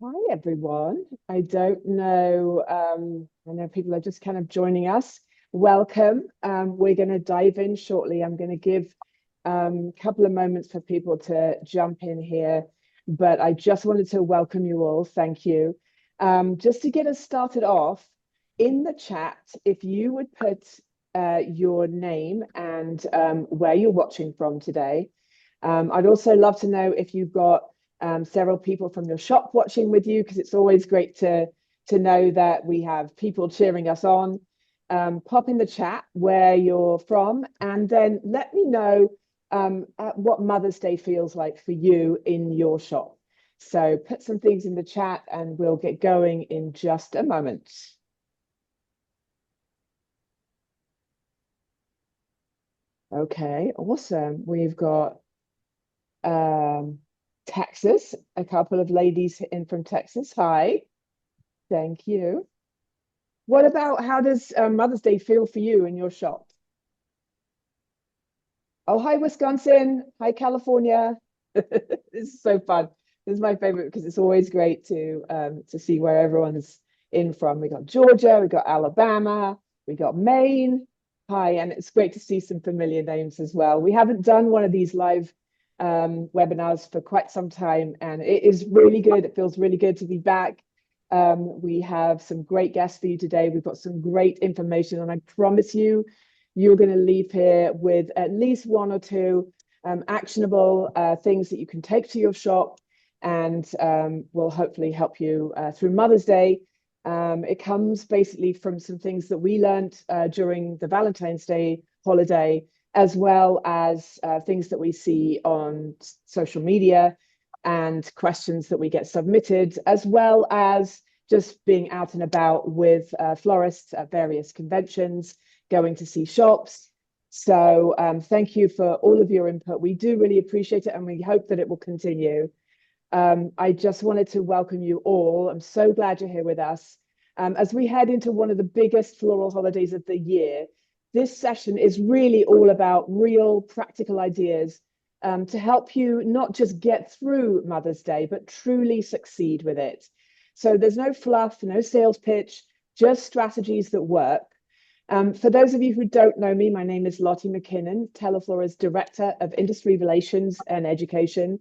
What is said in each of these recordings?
Hi, everyone. I don't know. I know people are just kind of joining us. Welcome. We're going to dive in shortly. I'm going to give a couple of moments for people to jump in here, but I just wanted to welcome you all. Thank you. Just to get us started off, in the chat, if you would put your name and where you're watching from today. I'd also love to know if you've got several people from your shop watching with you, because it's always great to know that we have people cheering us on. Pop in the chat where you're from, and then let me know what Mother's Day feels like for you in your shop. So put some things in the chat and we'll get going in just a moment. Okay, awesome. We've got um, Texas, a couple of ladies in from Texas. Hi, thank you. What about how does Mother's Day feel for you in your shop? Oh, hi, Wisconsin. Hi, California. This is so fun. This is my favorite because it's always great to see where everyone's in from. We got Georgia, we got Alabama, we got Maine. Hi, and it's great to see some familiar names as well. We haven't done one of these live webinars for quite some time, and it is really good. It feels really good to be back. We have some great guests for you today. We've got some great information, and I promise you, you're going to leave here with at least one or two actionable things that you can take to your shop and will hopefully help you through Mother's Day. It comes basically from some things that we learned during the Valentine's Day holiday, as well as things that we see on social media and questions that we get submitted, as well as just being out and about with florists at various conventions, going to see shops. So thank you for all of your input. We do really appreciate it, and we hope that it will continue. I just wanted to welcome you all. I'm so glad you're here with us. As we head into one of the biggest floral holidays of the year, this session is really all about real practical ideas to help you not just get through Mother's Day, but truly succeed with it. So there's no fluff, no sales pitch, just strategies that work. For those of you who don't know me, my name is Lottie McKinnon, Teleflora's Director of Industry Relations and Education.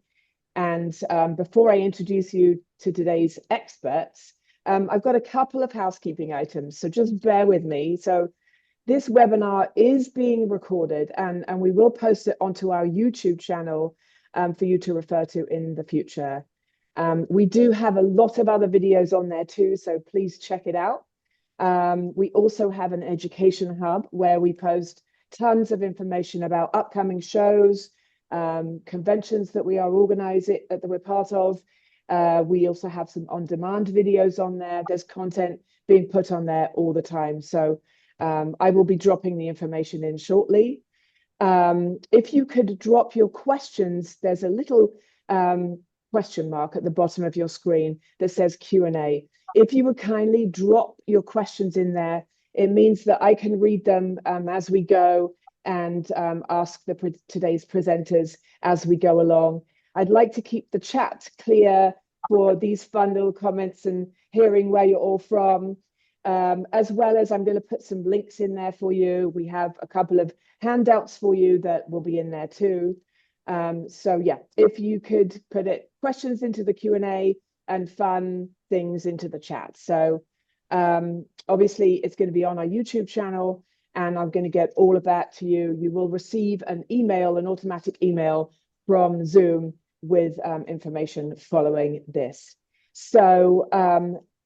And before I introduce you to today's experts, I've got a couple of housekeeping items, so just bear with me. So this webinar is being recorded, and we will post it onto our YouTube channel for you to refer to in the future. We do have a lot of other videos on there too, so please check it out. We also have an education hub where we post tons of information about upcoming shows, conventions that we are organizing, that we're part of. We also have some on-demand videos on there. There's content being put on there all the time. So I will be dropping the information in shortly. If you could drop your questions, there's a little question mark at the bottom of your screen that says Q&A. If you would kindly drop your questions in there, it means that I can read them as we go and ask today's presenters as we go along. I'd like to keep the chat clear for these fun little comments and hearing where you're all from, as well as I'm going to put some links in there for you. We have a couple of handouts for you that will be in there too. So yeah, if you could put questions into the Q&A and fun things into the chat. So obviously it's going to be on our YouTube channel, and I'm going to get all of that to you. You will receive an automatic email from Zoom with information following this. So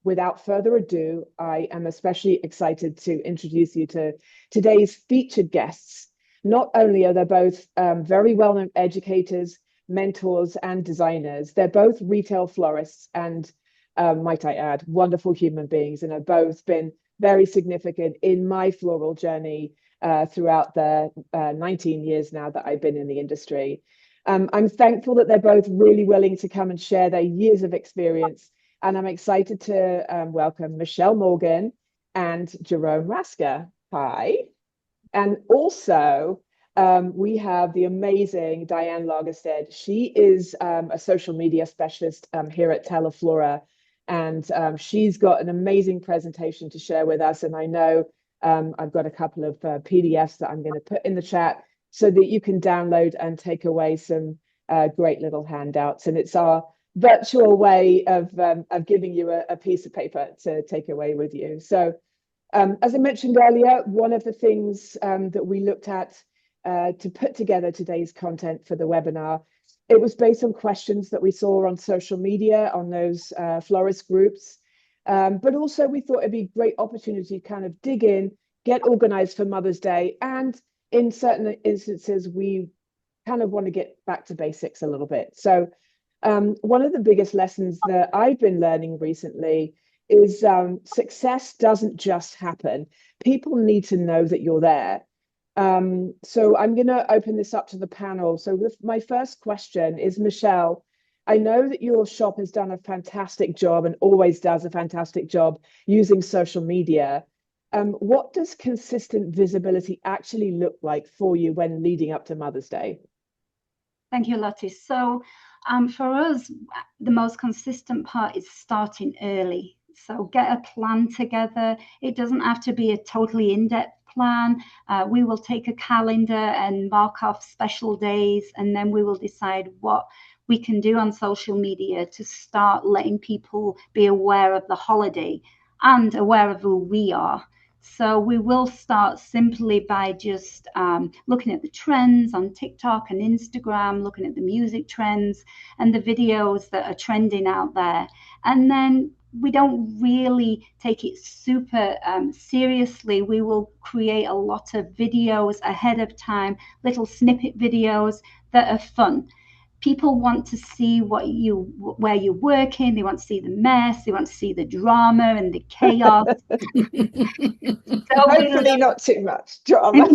without further ado, I am especially excited to introduce you to today's featured guests. Not only are they both very well-known educators, mentors, and designers, they're both retail florists and, might I add, wonderful human beings, and have both been very significant in my floral journey throughout the 19 years now that I've been in the industry. I'm thankful that they're both really willing to come and share their years of experience, and I'm excited to welcome Michelle Morgan and Jerome Rasker. Hi. And also, we have the amazing Diane Lagerstead. She is a social media specialist here at Teleflora. and she's got an amazing presentation to share with us. And I know I've got a couple of PDFs that I'm going to put in the chat so that you can download and take away some great little handouts. And it's our virtual way of giving you a piece of paper to take away with you. So as I mentioned earlier, one of the things that we looked at to put together today's content for the webinar, it was based on questions that we saw on social media, on those florist groups. But also we thought it'd be a great opportunity to kind of dig in, get organized for Mother's Day. And in certain instances, we kind of want to get back to basics a little bit. So one of the biggest lessons that I've been learning recently is success doesn't just happen. People need to know that you're there. So I'm going to open this up to the panel. So my first question is, Michelle, I know that your shop has done a fantastic job and always does a fantastic job using social media. What does consistent visibility actually look like for you when leading up to Mother's Day? Thank you, Lottie. So for us, the most consistent part is starting early. So get a plan together. It doesn't have to be a totally in-depth plan. We will take a calendar and mark off special days, and then we will decide what we can do on social media to start letting people be aware of the holiday and aware of who we are. So we will start simply by just looking at the trends on TikTok and Instagram, looking at the music trends and the videos that are trending out there. And then we don't really take it super seriously. We will create a lot of videos ahead of time, little snippet videos that are fun. People want to see where you're working. They want to see the mess. They want to see the drama and the chaos. So hopefully not too much drama.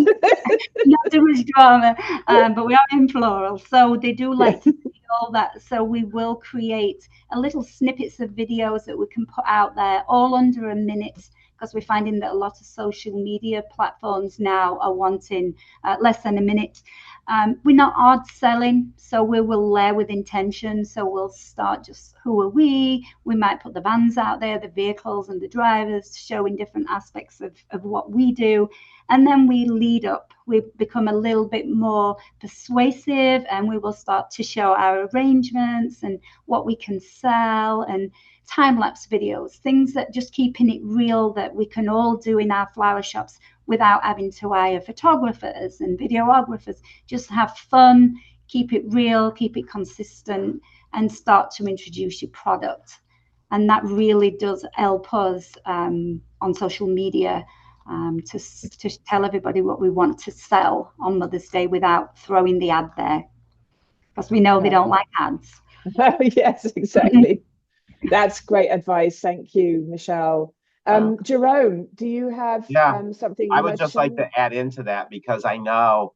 Not too much drama, but we are in plural. So they do like to see all that. So we will create a little snippets of videos that we can put out there, all under a minute, because we're finding that a lot of social media platforms now are wanting less than a minute. We're not hard selling, so we will layer with intention. So we'll start just, who are we? We might put the vans out there, the vehicles and the drivers, showing different aspects of what we do. And then we lead up. We become a little bit more persuasive, and we will start to show our arrangements and what we can sell, and time-lapse videos, things that just keeping it real, that we can all do in our flower shops without having to hire photographers and videographers. Just have fun, keep it real, keep it consistent, and start to introduce your product. And that really does help us on social media to tell everybody what we want to sell on Mother's Day without throwing the ad there, because we know they don't like ads. Yes, exactly. That's great advice. Thank you, Michelle. Jerome, do you have something? I would just like to add into that, because I know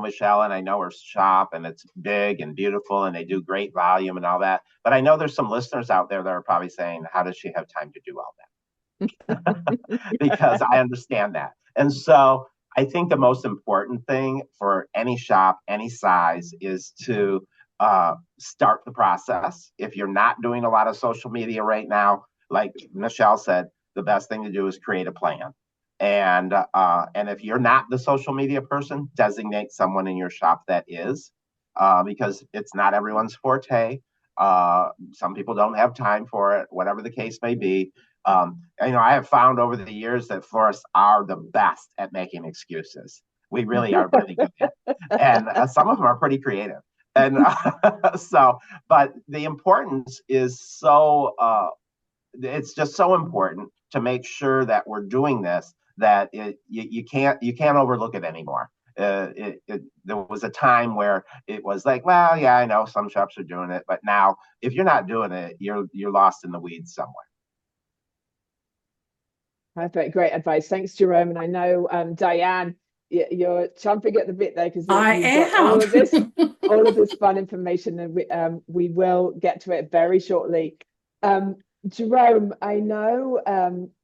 Michelle, and I know her shop, and it's big and beautiful, and they do great volume and all that. But I know there's some listeners out there that are probably saying, how does she have time to do all that? Because I understand that. And so I think the most important thing for any shop, any size, is to start the process. If you're not doing a lot of social media right now, like Michelle said, the best thing to do is create a plan. And if you're not the social media person, designate someone in your shop that is, because it's not everyone's forte. Some people don't have time for it, whatever the case may be. I have found over the years that florists are the best at making excuses. We really are really good at it. And some of them are pretty creative. And but the importance is it's just so important to make sure that we're doing this, that you can't overlook it anymore. There was a time where it was like, well, yeah, I know some shops are doing it, but now if you're not doing it, you're lost in the weeds somewhere. Perfect, great advice. Thanks, Jerome. And I know Diane, you're chomping at the bit there, because I am. Got all of this fun information, and we will get to it very shortly. Jerome, I know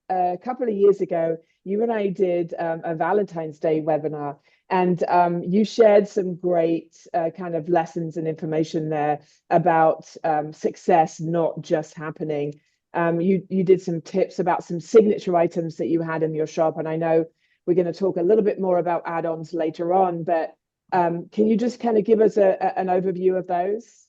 a couple of years ago you and I did a Valentine's Day webinar, and you shared some great kind of lessons and information there about success not just happening. You did some tips about some signature items that you had in your shop, and I know we're going to talk a little bit more about add-ons later on, but can you just kind of give us an overview of those?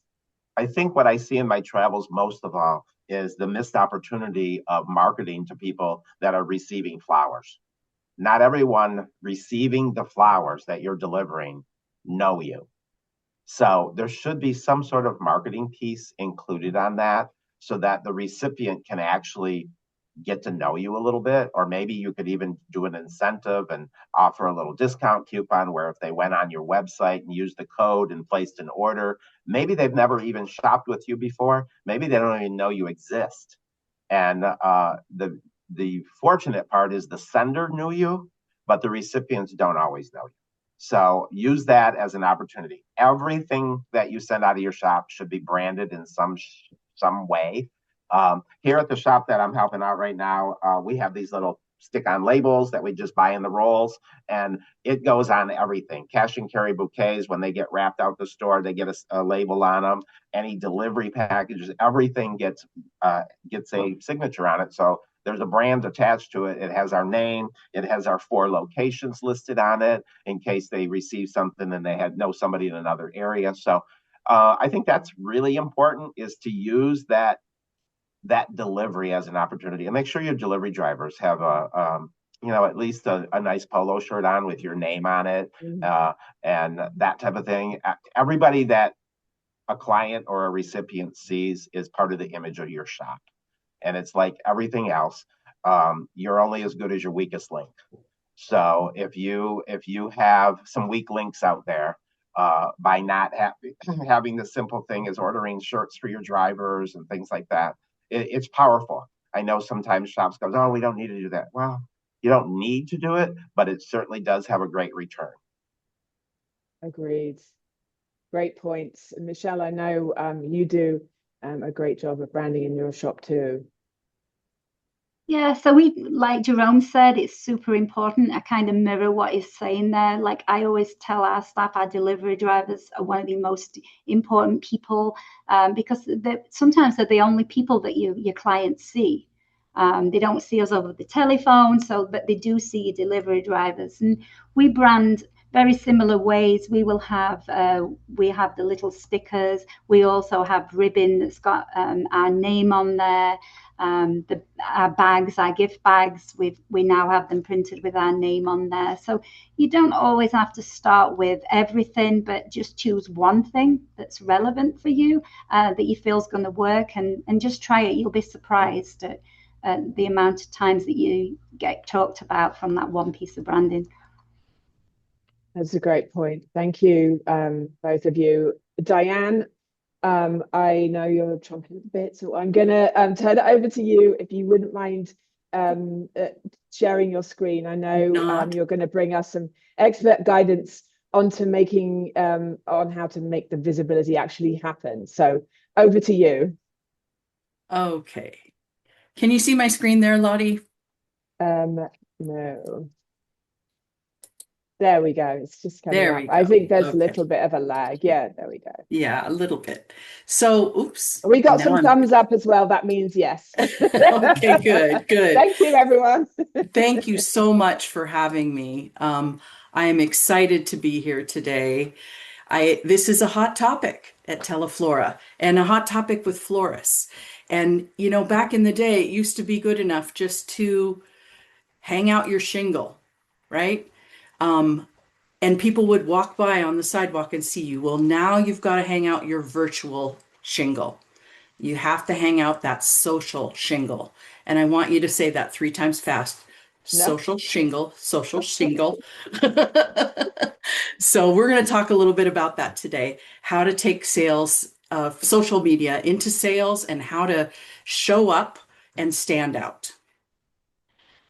I think what I see in my travels most of all is the missed opportunity of marketing to people that are receiving flowers. Not everyone receiving the flowers that you're delivering know you. So there should be some sort of marketing piece included on that so that the recipient can actually get to know you a little bit, or maybe you could even do an incentive and offer a little discount coupon where if they went on your website and used the code and placed an order, maybe they've never even shopped with you before, maybe they don't even know you exist. And the fortunate part is the sender knew you, but the recipients don't always know you. So use that as an opportunity. Everything that you send out of your shop should be branded in some way. Here at the shop that I'm helping out right now, we have these little stick-on labels that we just buy in the rolls, and it goes on everything. Cash and carry bouquets, when they get wrapped out the store, they get a label on them. Any delivery packages, everything gets a signature on it. So there's a brand attached to it. It has our name. It has our 4 locations listed on it in case they receive something and they know somebody in another area. So I think that's really important, is to use that delivery as an opportunity, and make sure your delivery drivers have at least a nice polo shirt on with your name on it, and that type of thing. Everybody that a client or a recipient sees is part of the image of your shop. And it's like everything else, you're only as good as your weakest link. So if you have some weak links out there, by not having the simple thing as ordering shirts for your drivers and things like that, it's powerful. I know sometimes shops go, oh, we don't need to do that. Well, you don't need to do it, but it certainly does have a great return. Agreed. Great points. Michelle, I know you do a great job of branding in your shop too. Yeah, so we, like Jerome said, it's super important. I kind of mirror what he's saying there. Like I always tell our staff, our delivery drivers are one of the most important people, because sometimes they're the only people that your clients see. They don't see us over the telephone, but they do see your delivery drivers. And we brand very similar ways. We have the little stickers. We also have ribbon that's got our name on there. Our bags, our gift bags, we now have them printed with our name on there. So you don't always have to start with everything, but just choose one thing that's relevant for you, that you feel is going to work, and just try it. You'll be surprised at the amount of times that you get talked about from that one piece of branding. That's a great point. Thank you, both of you. Diane, I know you're chomping at the bit, so I'm going to turn it over to you if you wouldn't mind sharing your screen. I know you're going to bring us some expert guidance onto making on how to make the visibility actually happen. So over to you. Okay. Can you see my screen there, Lottie? No. There we go. It's just coming There up. we go. I think there's Okay. a little bit of a lag. Yeah, there we go. Yeah, a little bit. So, oops. We got some thumbs up as well. That means yes. Okay, good. Thank you, everyone. Thank you so much for having me. I am excited to be here today. This is a hot topic at Teleflora, and a hot topic with florists. And, back in the day, it used to be good enough just to hang out your shingle, right? And people would walk by on the sidewalk and see you. Well, now you've got to hang out your virtual shingle. You have to hang out that social shingle. And I want you to say that 3 times fast. No. Social shingle, social shingle. So we're going to talk a little bit about that today. How to take sales, social media into sales, and how to show up and stand out.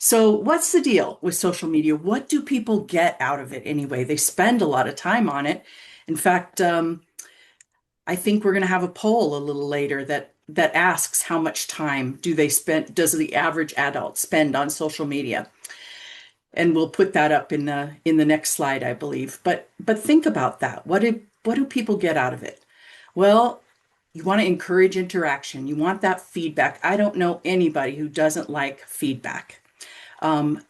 So what's the deal with social media? What do people get out of it anyway? They spend a lot of time on it. In fact, I think we're going to have a poll a little later that asks how much time does the average adult spend on social media. And we'll put that up in the next slide, I believe. But think about that. What do people get out of it? Well, you want to encourage interaction. You want that feedback. I don't know anybody who doesn't like feedback. And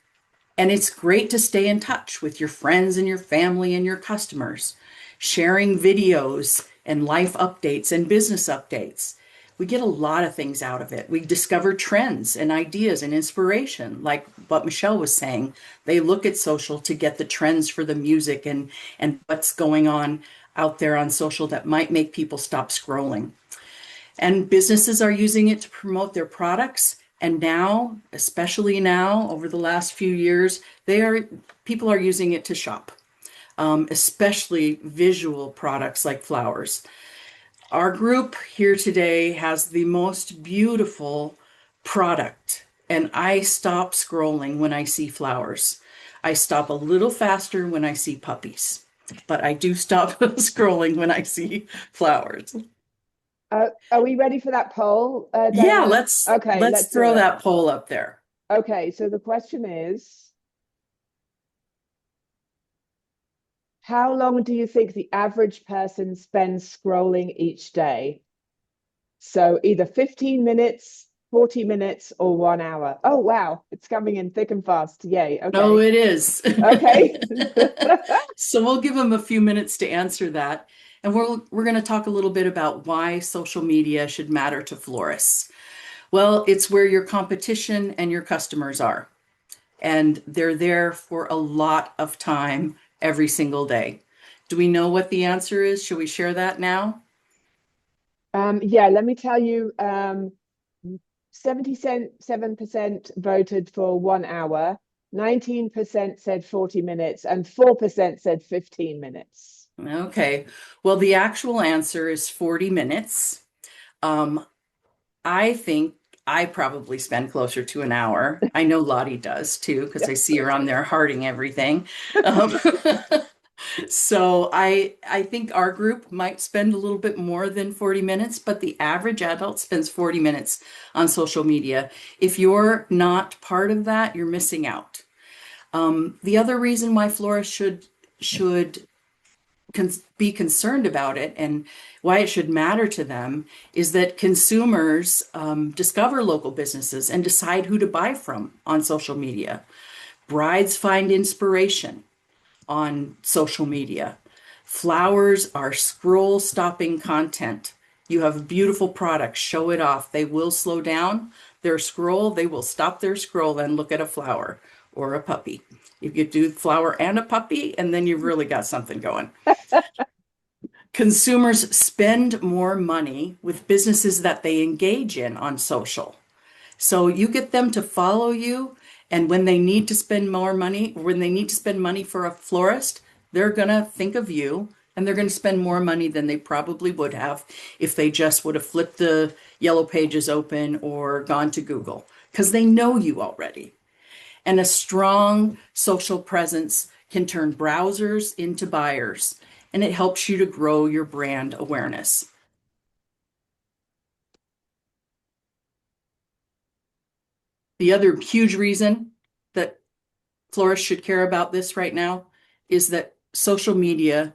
it's great to stay in touch with your friends and your family and your customers, sharing videos and life updates and business updates. We get a lot of things out of it. We discover trends and ideas and inspiration, like what Michelle was saying. They look at social to get the trends for the music and what's going on out there on social that might make people stop scrolling. And businesses are using it to promote their products. And now, especially now, over the last few years, people are using it to shop, especially visual products like flowers. Our group here today has the most beautiful product, and I stop scrolling when I see flowers. I stop a little faster when I see puppies, but I do stop scrolling when I see flowers. Are we ready for that poll, Yeah, Diana? let's do throw it. that poll up there. Okay, so the question is, how long do you think the average person spends scrolling each day? So either 15 minutes, 40 minutes, or 1 hour. Oh, wow, it's coming in thick and fast. Yay. Okay. Oh, it is. Okay. So we'll give them a few minutes to answer that. And we're going to talk a little bit about why social media should matter to florists. Well, it's where your competition and your customers are. And they're there for a lot of time every single day. Do we know what the answer is? Should we share that now? Yeah, let me tell you, 77% voted for 1 hour, 19% said 40 minutes, and 4% said 15 minutes. Okay. Well, the actual answer is 40 minutes. I think I probably spend closer to an hour. I know Lottie does too, because I see her on there hearting everything. So I think our group might spend a little bit more than 40 minutes, but the average adult spends 40 minutes on social media. If you're not part of that, you're missing out. The other reason why florists should be concerned about it and why it should matter to them is that consumers discover local businesses and decide who to buy from on social media. Brides find inspiration on social media. Flowers are scroll stopping content. You have beautiful products, show it off. They will slow down their scroll. They will stop their scroll and look at a flower or a puppy. You could do flower and a puppy, and then you've really got something going. Consumers spend more money with businesses that they engage in on social. So you get them to follow you, and when they need to spend more money, when they need to spend money for a florist, they're going to think of you, and they're going to spend more money than they probably would have if they just would have flipped the yellow pages open or gone to Google, because they know you already. And a strong social presence can turn browsers into buyers, and it helps you to grow your brand awareness. The other huge reason that florists should care about this right now is that social media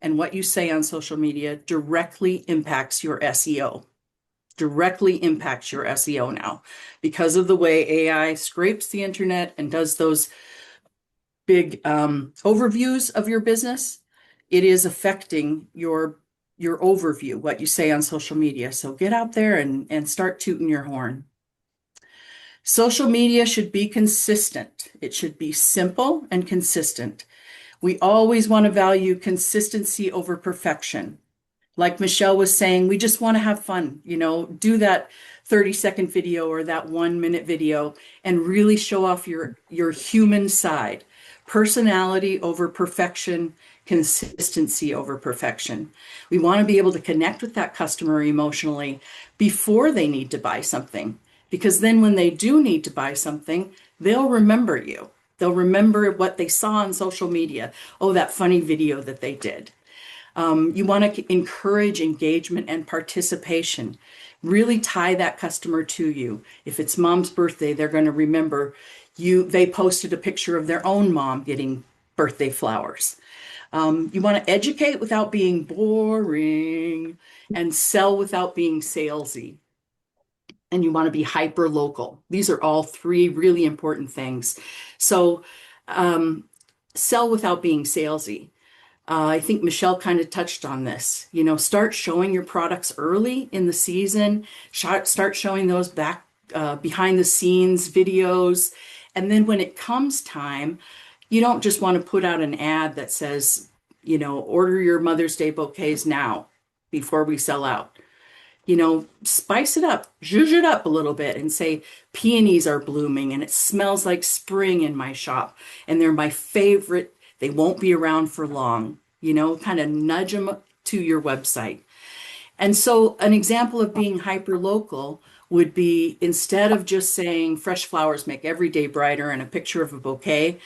and what you say on social media directly impacts your SEO. Directly impacts your SEO now because of the way AI scrapes the internet and does those big overviews of your business. It is affecting your overview, what you say on social media. So get out there and start tooting your horn. Social media should be consistent. It should be simple and consistent. We always want to value consistency over perfection. Like Michelle was saying, we just want to have fun, do that 30-second video or that 1-minute video and really show off your human side. Personality over perfection, consistency over perfection. We want to be able to connect with that customer emotionally before they need to buy something, because then when they do need to buy something, they'll remember you. They'll remember what they saw on social media. Oh, that funny video that they did. You want to encourage engagement and participation. Really tie that customer to you. If it's mom's birthday, they're going to remember They posted a picture of their own mom getting birthday flowers. You want to educate without being boring and sell without being salesy. And you want to be hyper local. These are all three really important things. So, sell without being salesy. I think Michelle kind of touched on this. Start showing your products early in the season. Start showing those behind the scenes videos. And then when it comes time, you don't just want to put out an ad that says, order your Mother's Day bouquets now before we sell out. Spice it up, zhuzh it up a little bit and say, peonies are blooming and it smells like spring in my shop. And they're my favorite. They won't be around for long, kind of nudge them to your website. And so an example of being hyper local would be, instead of just saying fresh flowers make every day brighter and a picture of a bouquet,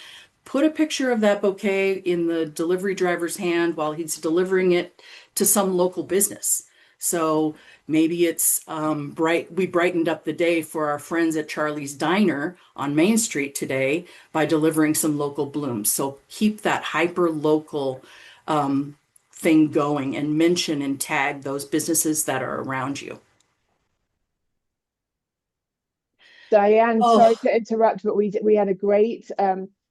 put a picture of that bouquet in the delivery driver's hand while he's delivering it to some local business. So maybe it's we brightened up the day for our friends at Charlie's Diner on Main Street today by delivering some local blooms. So keep that hyper local thing going and mention and tag those businesses that are around you. Diane, sorry to interrupt, but we had a great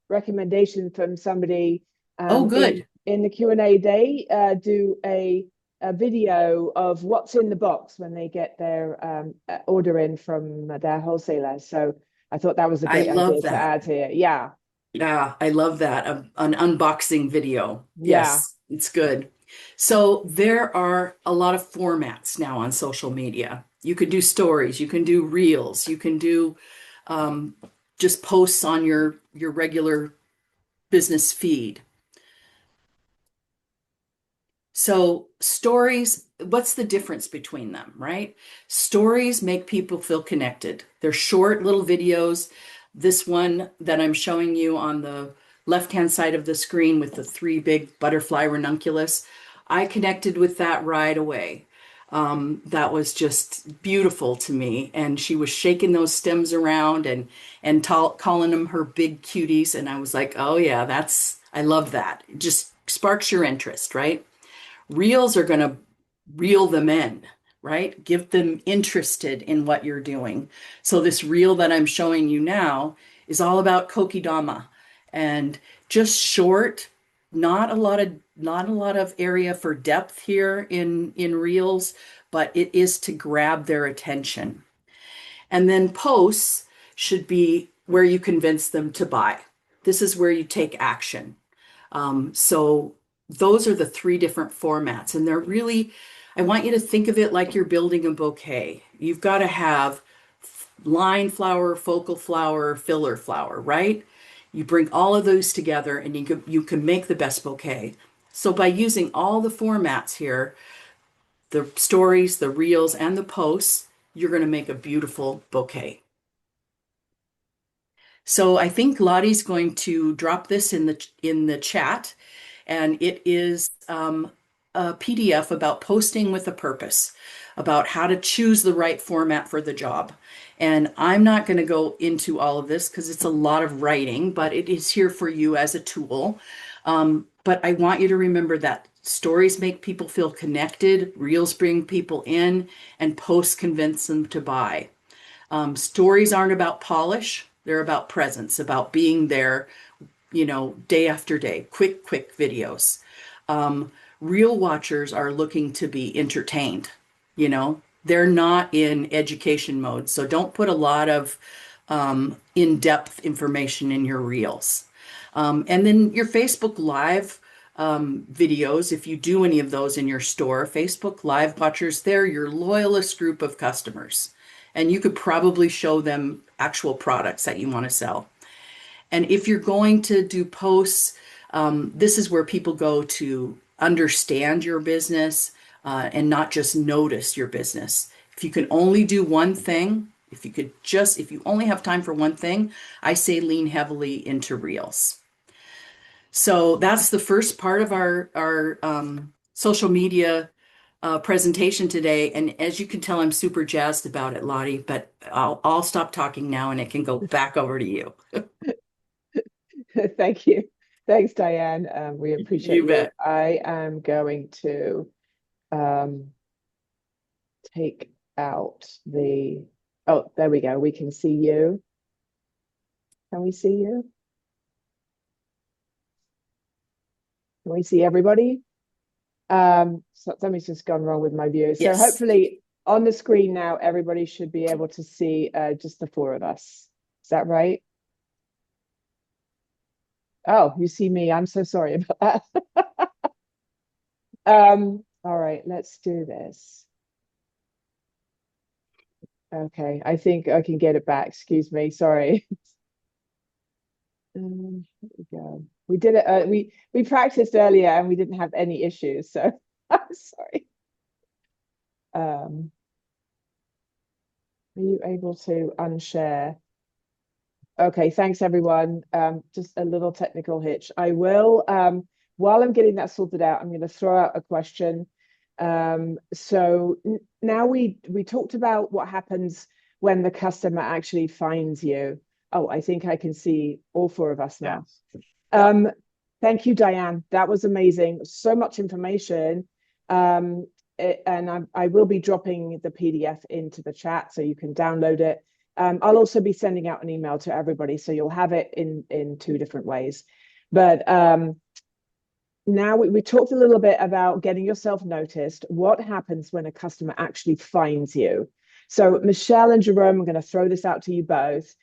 recommendation from somebody. Good. In the Q&A day, do a video of what's in the box when they get their order in from their wholesaler. So I thought that was a great idea to add here. Yeah. Yeah, I love that. An unboxing video. Yeah. Yes, it's good. So there are a lot of formats now on social media. You can do stories, you can do reels, you can do just posts on your regular business feed. So stories, what's the difference between them, right? Stories make people feel connected. They're short little videos. This one that I'm showing you on the left-hand side of the screen with the 3 big butterfly ranunculus, I connected with that right away. That was just beautiful to me. And she was shaking those stems around and calling them her big cuties. And I was like, oh yeah, I love that. It just sparks your interest, right? Reels are going to reel them in, right? Give them interested in what you're doing. So this reel that I'm showing you now is all about Kokedama and just short, not a lot of area for depth here in reels, but it is to grab their attention. And then posts should be where you convince them to buy. This is where you take action. So those are the 3 different formats, and they're really, I want you to think of it like you're building a bouquet. You've got to have line flower, focal flower, filler flower, right? You bring all of those together and you can make the best bouquet. So by using all the formats here, the stories, the reels, and the posts, you're going to make a beautiful bouquet. So I think Lottie's going to drop this in the chat, and it is a PDF about posting with a purpose, about how to choose the right format for the job. And I'm not going to go into all of this because it's a lot of writing, but it is here for you as a tool. But I want you to remember that stories make people feel connected, reels bring people in, and posts convince them to buy. Stories aren't about polish. They're about presence, about being there, day after day, quick videos. Reel watchers are looking to be entertained. They're not in education mode. So don't put a lot of in-depth information in your reels. And then your Facebook Live videos, if you do any of those in your store, Facebook Live watchers, they're your loyalist group of customers. And you could probably show them actual products that you want to sell. And if you're going to do posts, this is where people go to understand your business and not just notice your business. If you can only do one thing, if you only have time for one thing, I say lean heavily into reels. So that's the first part of our social media presentation today. And as you can tell, I'm super jazzed about it, Lottie, but I'll stop talking now and it can go back over to you. Thank you. Thanks, Diane. We appreciate You you. bet. I am going to take out the, oh, there we go. We can see you. Can we see you? Can we see everybody? Something's just gone wrong with my view. So Yes. hopefully on the screen now, everybody should be able to see just the four of us. Is that right? Oh, you see me. I'm so sorry about that. All right, let's do this. Okay, I think I can get it back. Excuse me. Sorry. Here we go. We did it. We practiced earlier and we didn't have any issues. So I'm sorry. Are you able to unshare? Okay, thanks everyone. Just a little technical hitch. I will, while I'm getting that sorted out, I'm going to throw out a question. So now we talked about what happens when the customer actually finds you. Oh, I think I can see all four of us now. Yes. Thank you, Diane. That was amazing. So much information. And I will be dropping the PDF into the chat so you can download it. I'll also be sending out an email to everybody, so you'll have it in two different ways. But now we talked a little bit about getting yourself noticed. What happens when a customer actually finds you? So Michelle and Jerome, I'm going to throw this out to you both.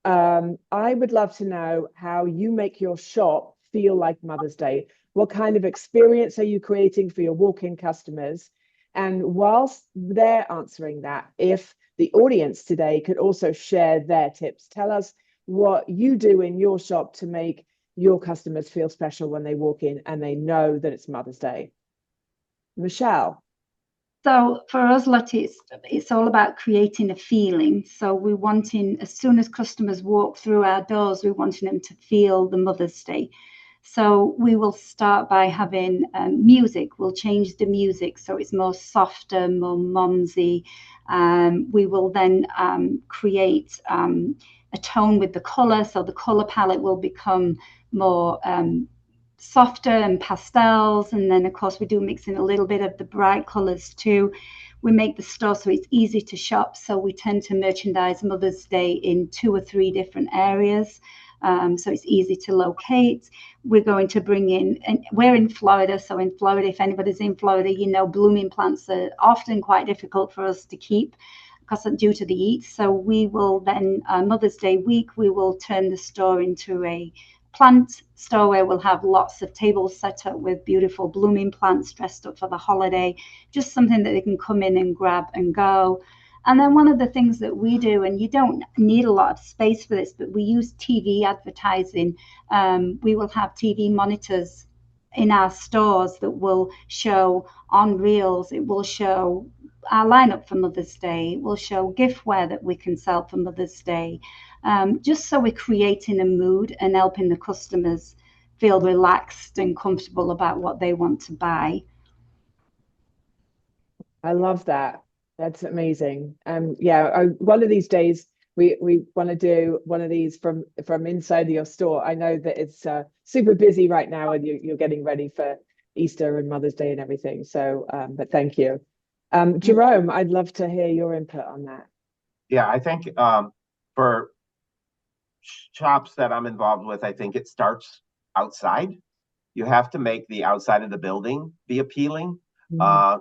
I would love to know how you make your shop feel like Mother's Day. What kind of experience are you creating for your walk-in customers? And whilst they're answering that, if the audience today could also share their tips, tell us what you do in your shop to make your customers feel special when they walk in and they know that it's Mother's Day. Michelle. So for us, Letty, it's all about creating a feeling. So we're wanting, as soon as customers walk through our doors, we're wanting them to feel the Mother's Day. So we will start by having music. We'll change the music so it's more softer, more momsy. We will then create a tone with the color. So the color palette will become more softer and pastels. And then, of course, we do mix in a little bit of the bright colors too. We make the store so it's easy to shop. So we tend to merchandise Mother's Day in 2 or 3 different areas. So it's easy to locate. We're going to bring in, and we're in Florida. So in Florida, if anybody's in Florida, you know, blooming plants are often quite difficult for us to keep because due to the heat. So we will then, Mother's Day week, we will turn the store into a plant store where we'll have lots of tables set up with beautiful blooming plants dressed up for the holiday, just something that they can come in and grab and go. And then one of the things that we do, and you don't need a lot of space for this, but we use TV advertising. We will have TV monitors in our stores that will show on reels. It will show our lineup for Mother's Day. It will show giftware that we can sell for Mother's Day. Just so we're creating a mood and helping the customers feel relaxed and comfortable about what they want to buy. I love that. That's amazing. Yeah, one of these days we want to do one of these from inside your store. I know that it's super busy right now, and you're getting ready for Easter and Mother's Day and everything. So, but thank you, Jerome. I'd love to hear your input on that. Yeah, I think for shops that I'm involved with, I think it starts outside. You have to make the outside of the building be appealing.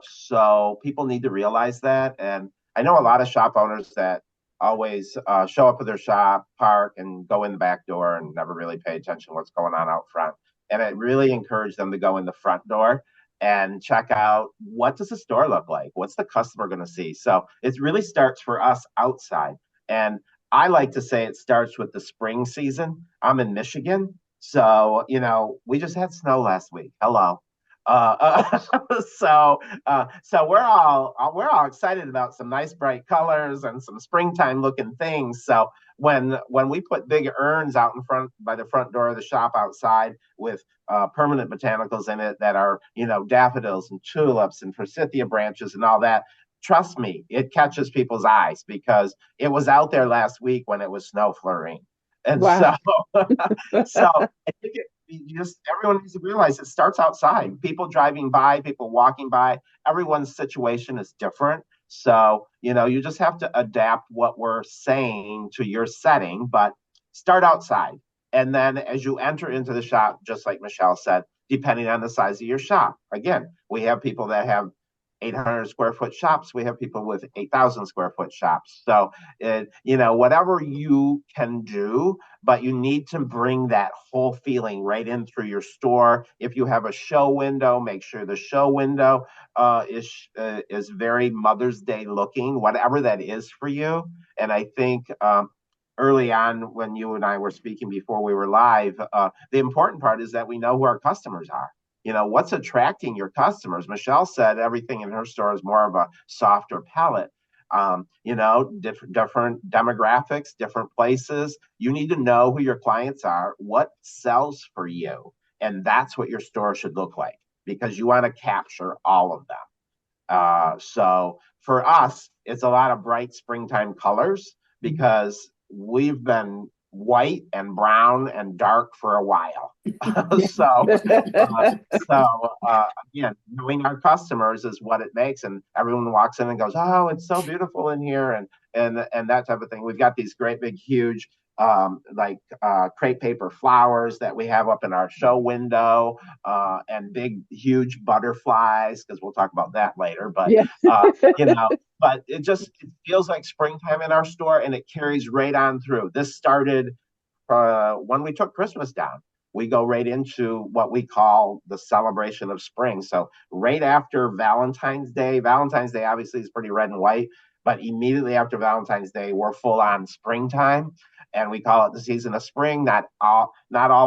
So people need to realize that. And I know a lot of shop owners that always show up at their shop, park, and go in the back door and never really pay attention to what's going on out front. And I really encourage them to go in the front door and check out, what does the store look like? What's the customer going to see? So it really starts for us outside. And I like to say it starts with the spring season. I'm in Michigan. So, you know, we just had snow last week. Hello. So we're all excited about some nice bright colors and some springtime looking things. So when we put big urns out in front by the front door of the shop outside with permanent botanicals in it that are, you know, daffodils and tulips and forsythia branches and all that, trust me, it catches people's eyes because it was out there last week when it was snow flurrying. And Wow. so I think everyone needs to realize it starts outside. People driving by, people walking by, everyone's situation is different. So, you just have to adapt what we're saying to your setting, but start outside. And then as you enter into the shop, just like Michelle said, depending on the size of your shop, again, we have people that have 800 square foot shops. We have people with 8,000 square foot shops. So, whatever you can do, but you need to bring that whole feeling right in through your store. If you have a show window, make sure the show window is very Mother's Day looking, whatever that is for you. And I think early on when you and I were speaking before we were live, the important part is that we know who our customers are. What's attracting your customers? Michelle said everything in her store is more of a softer palette. Different demographics, different places. You need to know who your clients are, what sells for you. And that's what your store should look like, because you want to capture all of them. So for us, it's a lot of bright springtime colors, because we've been white and brown and dark for a while. Again, knowing our customers is what it makes, and everyone walks in and goes, "Oh, it's so beautiful in here," and that type of thing. We've got these great big huge crepe paper flowers that we have up in our show window, and big huge butterflies, because we'll talk about that later. But Yeah. But it feels like springtime in our store, and it carries right on through. This started when we took Christmas down. We go right into what we call the celebration of spring. So right after Valentine's Day obviously is pretty red and white, but immediately after Valentine's Day, we're full on springtime, and we call it the season of spring. Not all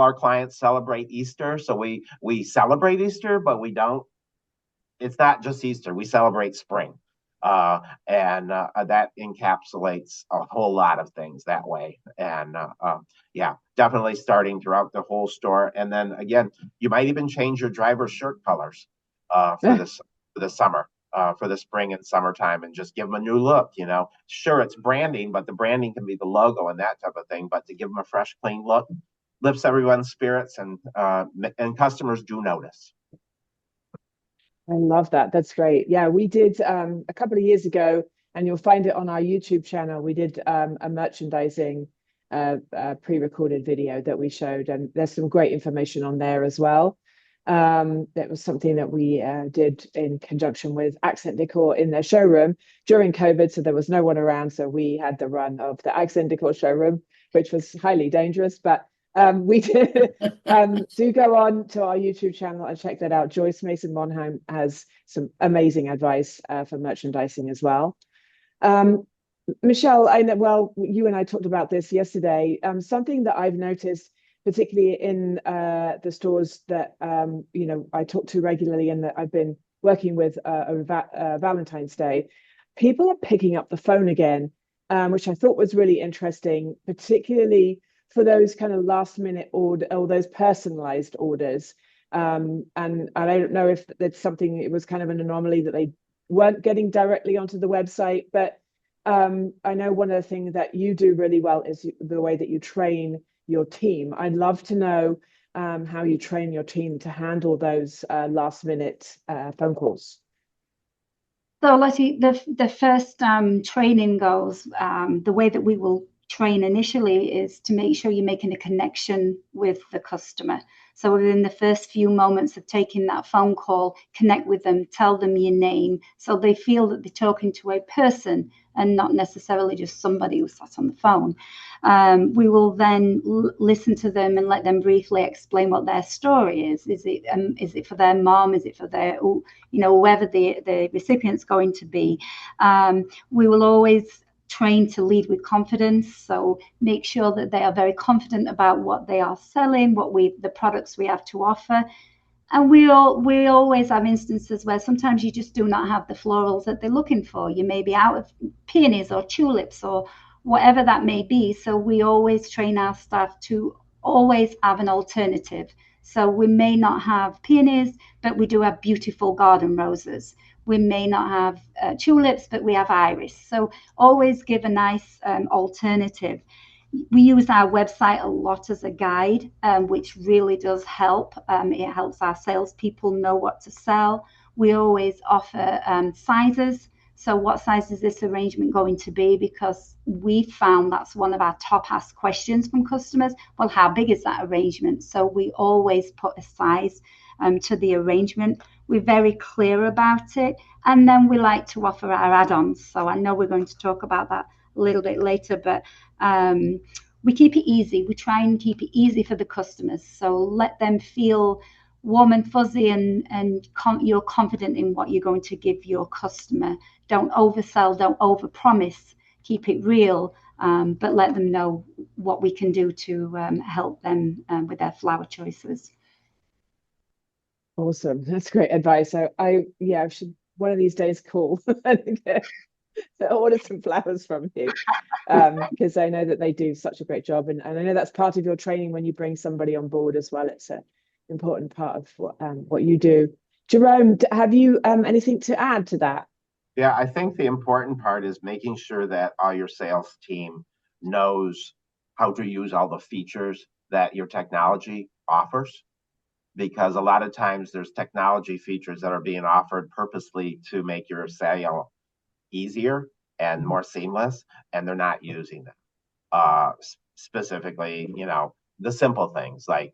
our clients celebrate Easter, so we celebrate Easter, but we don't. It's not just Easter. We celebrate spring. And that encapsulates a whole lot of things that way. And definitely starting throughout the whole store. And then again, you might even change your driver's shirt colors for the summer, for the spring and summertime, and just give them a new look. Sure, it's branding, but the branding can be the logo and that type of thing. But to give them a fresh, clean look lifts everyone's spirits, and customers do notice. I love that. That's great. Yeah, we did a couple of years ago, and you'll find it on our YouTube channel. We did a merchandising pre-recorded video that we showed, and there's some great information on there as well. That was something that we did in conjunction with Accent Decor in their showroom during COVID. So there was no one around. So we had the run of the Accent Decor showroom, which was highly dangerous, but we did. Do go on to our YouTube channel and check that out. Joyce Mason Monheim has some amazing advice for merchandising as well. Michelle, I know, well, you and I talked about this yesterday. Something that I've noticed, particularly in the stores that I talk to regularly and that I've been working with over Valentine's Day, people are picking up the phone again, which I thought was really interesting, particularly for those kind of last minute order or those personalized orders. And I don't know if that's something, it was kind of an anomaly that they weren't getting directly onto the website, but I know one of the things that you do really well is the way that you train your team. I'd love to know how you train your team to handle those last minute phone calls. So Letty, the first training goes, the way that we will train initially is to make sure you're making a connection with the customer. So within the first few moments of taking that phone call, connect with them, tell them your name, so they feel that they're talking to a person and not necessarily just somebody who sat on the phone. We will then listen to them and let them briefly explain what their story is. Is it for their mom? Is it for their, whoever the recipient's going to be? We will always train to lead with confidence, so make sure that they are very confident about what they are selling, the products we have to offer. And we always have instances where sometimes you just do not have the florals that they're looking for. You may be out of peonies or tulips or whatever that may be. So we always train our staff to always have an alternative. So we may not have peonies, but we do have beautiful garden roses. We may not have tulips, but we have iris. So always give a nice alternative. we use our website a lot as a guide, which really does help. It helps our salespeople know what to sell. We always offer sizes. So what size is this arrangement going to be? Because we found that's one of our top asked questions from customers. Well, how big is that arrangement? So we always put a size to the arrangement. We're very clear about it. And then we like to offer our add-ons. So I know we're going to talk about that a little bit later, but we keep it easy. We try and keep it easy for the customers. So let them feel warm and fuzzy, and you're confident in what you're going to give your customer. Don't oversell, don't overpromise, keep it real, but let them know what we can do to help them with their flower choices. Awesome. That's great advice. So I should one of these days call and order some flowers from you, because I know that they do such a great job, and I know that's part of your training when you bring somebody on board as well. It's an important part of what you do. Jerome, have you anything to add to that? Yeah, I think the important part is making sure that all your sales team knows how to use all the features that your technology offers. Because a lot of times there's technology features that are being offered purposely to make your sale easier and more seamless, and they're not using them. Specifically, the simple things like,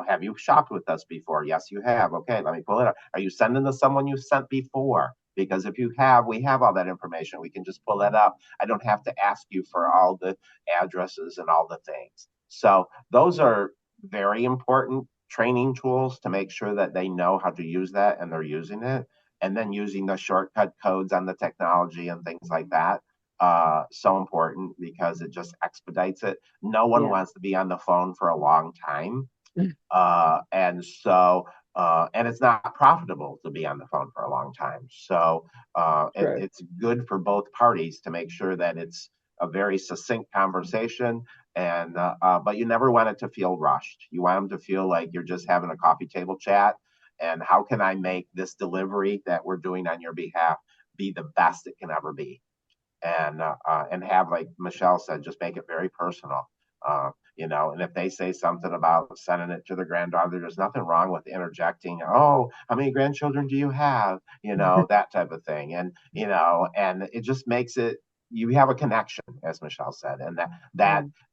have you shopped with us before? Yes, you have. Okay, let me pull it up. Are you sending to someone you sent before? Because if you have, we have all that information. We can just pull that up. I don't have to ask you for all the addresses and all the things. So those are very important training tools to make sure that they know how to use that and they're using it. And then using the shortcut codes on the technology and things like that. So important because it just expedites it. No one wants to be on the phone for a long time. And it's not profitable to be on the phone for a long time. So it's good for both parties to make sure that it's a very succinct conversation. And but you never want it to feel rushed. You want them to feel like you're just having a coffee table chat. And how can I make this delivery that we're doing on your behalf be the best it can ever be? And have, like Michelle said, just make it very personal. And if they say something about sending it to their granddaughter, there's nothing wrong with interjecting. Oh, how many grandchildren do you have? That type of thing. And and it just makes it. You have a connection, as Michelle said, and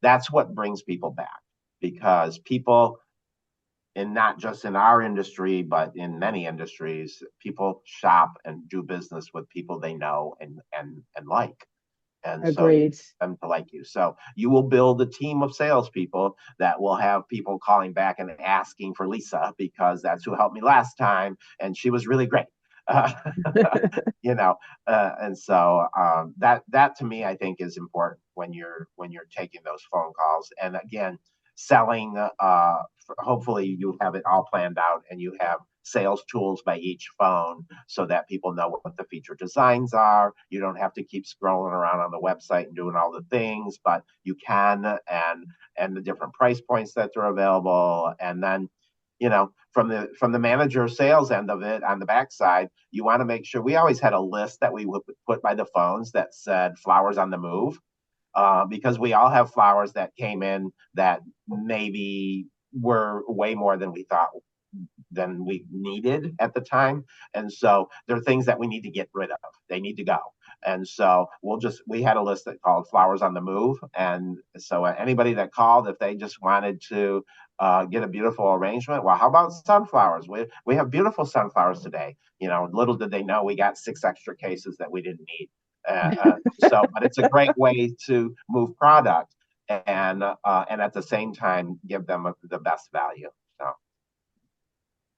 that's what brings people back, because people, and not just in our industry, but in many industries, people shop and do business with people they know and like. And Agreed. So them to like you. So you will build a team of salespeople that will have people calling back and asking for Lisa, because that's who helped me last time, and she was really great. And so that to me, I think, is important when you're taking those phone calls. And again, selling, hopefully you have it all planned out and you have sales tools by each phone so that people know what the feature designs are. You don't have to keep scrolling around on the website and doing all the things, but you can, and the different price points that are available. And then, from the manager sales end of it, on the backside, you want to make sure. We always had a list that we would put by the phones that said flowers on the move, because we all have flowers that came in that maybe were way more than we thought, than we needed at the time. And so there are things that we need to get rid of. They need to go. And so we had a list that called flowers on the move. And so anybody that called, if they just wanted to get a beautiful arrangement, well, how about sunflowers? We have beautiful sunflowers today. Little did they know we got 6 extra cases that we didn't need. But it's a great way to move product and at the same time give them the best value. So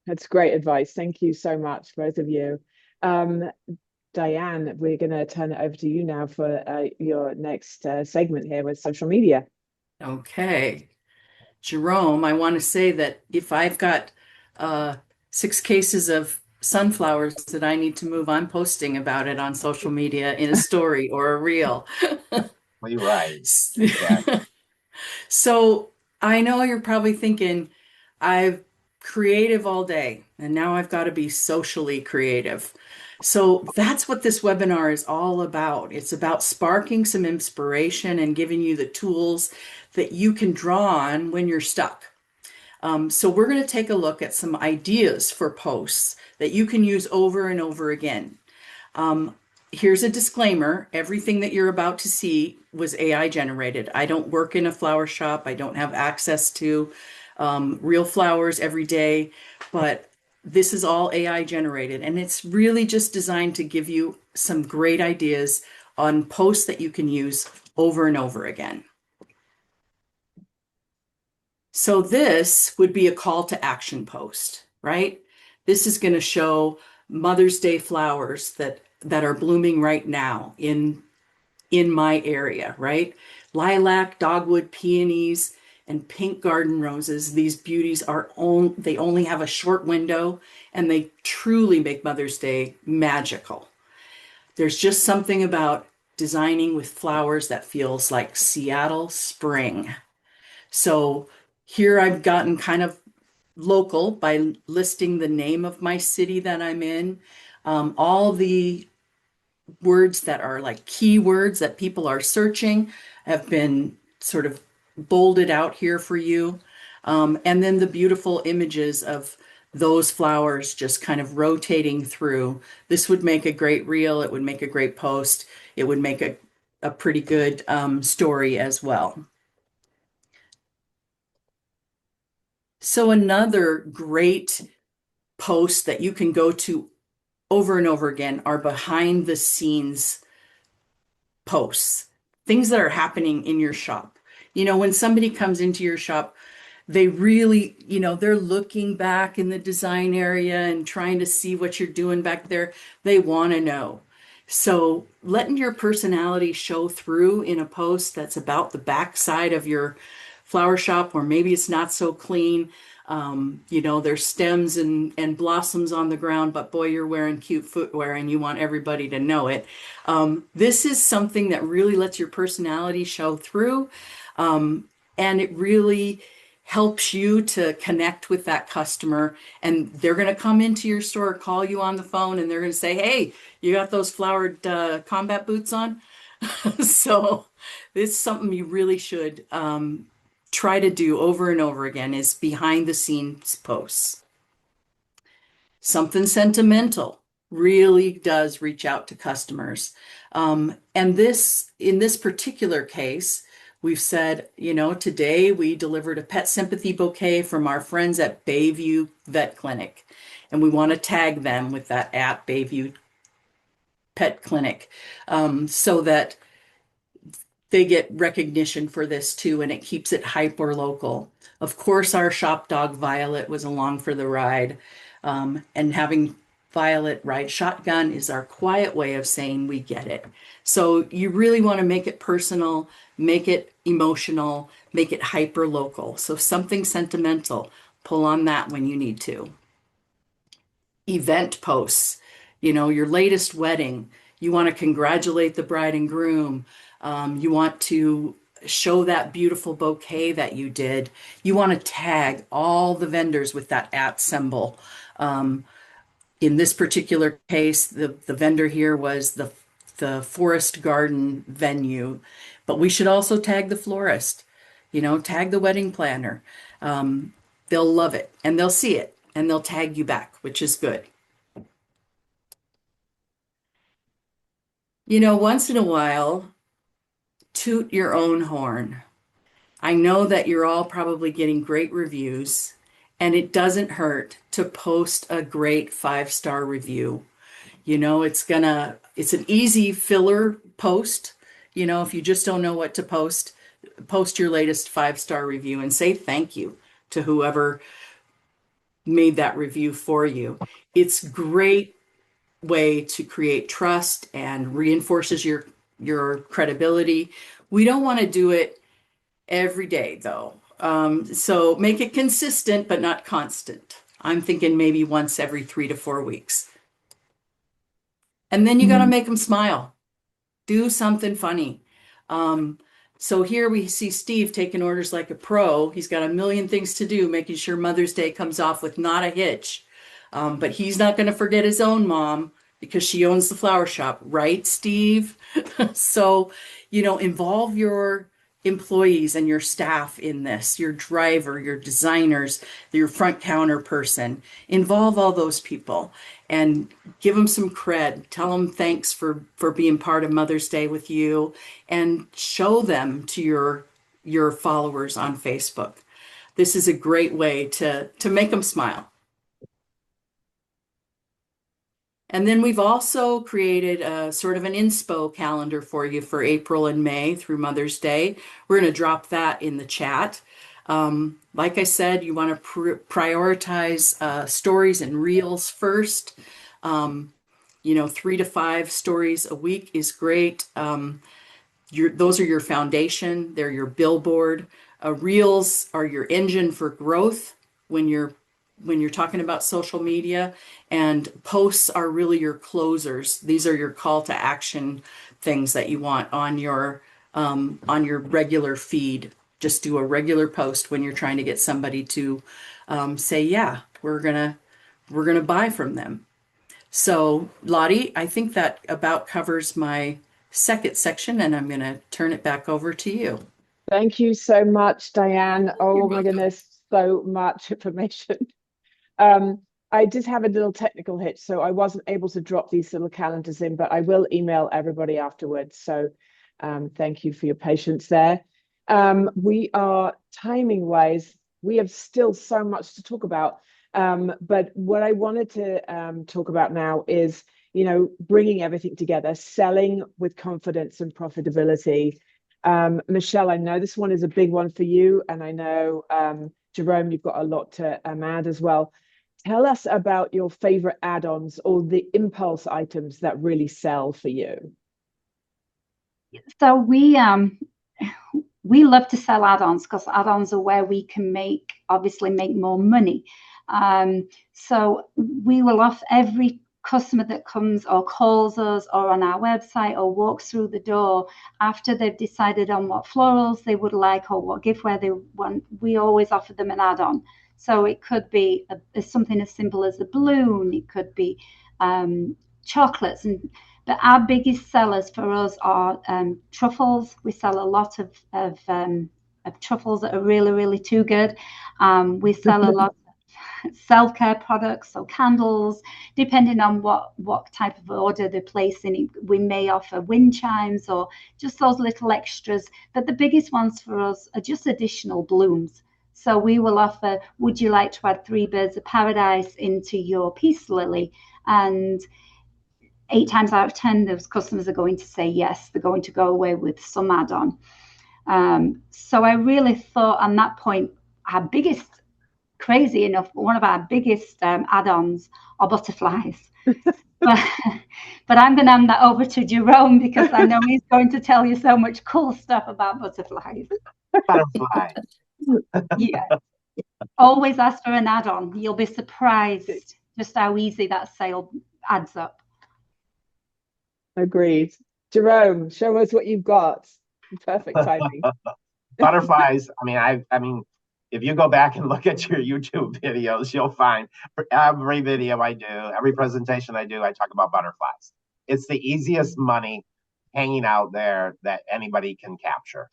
that's great advice. Thank you so much, both of you. Diane, we're going to turn it over to you now for your next segment here with social media. Okay. Jerome, I want to say that if I've got 6 cases of sunflowers that I need to move, I'm posting about it on social media in a story or a reel. You're right. Exactly. So I know you're probably thinking, I've creative all day, and now I've got to be socially creative. So that's what this webinar is all about. It's about sparking some inspiration and giving you the tools that you can draw on when you're stuck. So we're going to take a look at some ideas for posts that you can use over and over again. Here's a disclaimer. Everything that you're about to see was AI generated. I don't work in a flower shop. I don't have access to real flowers every day, but this is all AI generated, and it's really just designed to give you some great ideas on posts that you can use over and over again. So this would be a call to action post, right? This is going to show Mother's Day flowers that are blooming right now in my area, right? Lilac, dogwood, peonies, and pink garden roses. These beauties they only have a short window, and they truly make Mother's Day magical. There's just something about designing with flowers that feels like Seattle spring. So here I've gotten kind of local by listing the name of my city that I'm in. All the words that are like keywords that people are searching have been sort of bolded out here for you. And then the beautiful images of those flowers just kind of rotating through. This would make a great reel. It would make a great post. It would make a pretty good story as well. So another great post that you can go to over and over again are behind the scenes posts, things that are happening in your shop. You know, when somebody comes into your shop, they really, they're looking back in the design area and trying to see what you're doing back there. They want to know. So letting your personality show through in a post that's about the backside of your flower shop, or maybe it's not so clean. There's stems and blossoms on the ground, but boy, you're wearing cute footwear and you want everybody to know it. This is something that really lets your personality show through. And it really helps you to connect with that customer, and they're going to come into your store, call you on the phone, and they're going to say, hey, you got those flowered combat boots on? So this is something you really should try to do over and over again, is behind the scenes posts. Something sentimental really does reach out to customers. And in this particular case, we've said, today we delivered a pet sympathy bouquet from our friends at Bayview Vet Clinic. And we want to tag them with that at Bayview Pet Clinic, so that they get recognition for this too, and it keeps it hyper local. Of course, our shop dog Violet was along for the ride, and having Violet ride shotgun is our quiet way of saying we get it. So you really want to make it personal, make it emotional, make it hyper local. So something sentimental, pull on that when you need to. Event posts, your latest wedding, you want to congratulate the bride and groom. You want to show that beautiful bouquet that you did. You want to tag all the vendors with that @ symbol. In this particular case, the vendor here was the Forest Garden venue, but we should also tag the florist, tag the wedding planner. They'll love it, and they'll see it, and they'll tag you back, which is good. Once in a while, toot your own horn. I know that you're all probably getting great reviews, and it doesn't hurt to post a great 5-star review. It's an easy filler post. If you just don't know what to post your latest 5-star review and say thank you to whoever made that review for you. It's a great way to create trust and reinforces your credibility. We don't want to do it every day though. So make it consistent, but not constant. I'm thinking maybe once every 3 to 4 weeks. And then you got to make them smile. Do something funny. So here we see Steve taking orders like a pro. He's got a million things to do, making sure Mother's Day comes off with not a hitch. But he's not going to forget his own mom because she owns the flower shop, right, Steve? So, involve your employees and your staff in this, your driver, your designers, your front counter person. Involve all those people and give them some cred. Tell them thanks for being part of Mother's Day with you, and show them to your followers on Facebook. This is a great way to make them smile. And then we've also created a sort of an inspo calendar for you for April and May through Mother's Day. We're going to drop that in the chat. Like I said, you want to prioritize stories and reels first. 3 to 5 stories a week is great. Those are your foundation. They're your billboard. Reels are your engine for growth when you're talking about social media, and posts are really your closers. These are your call to action things that you want on your regular feed. Just do a regular post when you're trying to get somebody to say, yeah, we're gonna buy from them. So Lottie, I think that about covers my second section, and I'm gonna turn it back over to you. Thank you so much, Diane. Oh my goodness, so much information. I did have a little technical hitch, so I wasn't able to drop these little calendars in, but I will email everybody afterwards. So thank you for your patience there. We are timing wise, we have still so much to talk about. But what I wanted to talk about now is, bringing everything together, selling with confidence and profitability. Michelle, I know this one is a big one for you, and I know Jerome, you've got a lot to add as well. Tell us about your favorite add-ons or the impulse items that really sell for you. So we love to sell add-ons because add-ons are where we can obviously make more money. So we will offer every customer that comes or calls us or on our website or walks through the door after they've decided on what florals they would like or what giftware they want, we always offer them an add-on. So it could be something as simple as a balloon. It could be chocolates. But our biggest sellers for us are truffles. We sell a lot of truffles that are really, really too good. We sell a lot of self-care products, so candles, depending on what type of order they're placing. We may offer wind chimes or just those little extras. But the biggest ones for us are just additional blooms. So we will offer, would you like to add 3 birds of paradise into your peace lily? And 8 times out of 10, those customers are going to say yes. They're going to go away with some add-on. So I really thought on that point, crazy enough, one of our biggest add-ons are butterflies. but I'm going to hand that over to Jerome because I know he's going to tell you so much cool stuff about butterflies. Butterfly. Yeah. Always ask for an add-on. You'll be surprised just how easy that sale adds up. Agreed. Jerome, show us what you've got. Perfect timing. Butterflies. I mean, if you go back and look at your YouTube videos, you'll find for every video I do, every presentation I do, I talk about butterflies. It's the easiest money hanging out there that anybody can capture.